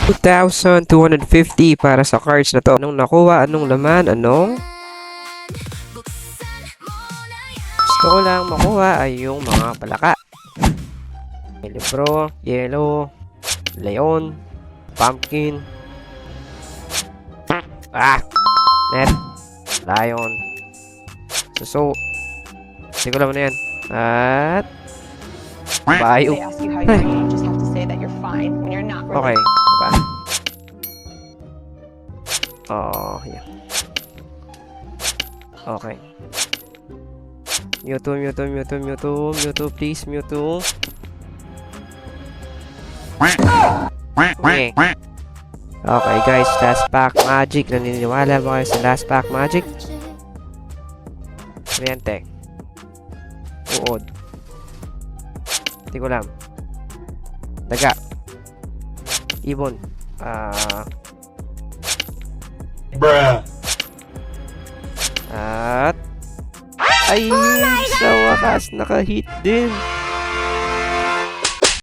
2,250 para sa cards na to. Anong nakuha? Anong laman? Anong? Gusto ko lang makuha ay yung mga palaka. Libro, yellow, leon, pumpkin, net, lion, suso. Hindi ko alam na yan. At bio. They ask you how you're doing, you just have to say that you're fine when you're not really. Okay. Diba? Oh, yeah. Okay. Mewtwo, please, Mewtwo. Okay. Okay, guys, last pack magic. Naniniwala ba kayo sa last pack magic? Kuryente. Uod. Hindi ko alam. Daga. Ibon. Bruh. At ay, sa wakas, naka-hit din.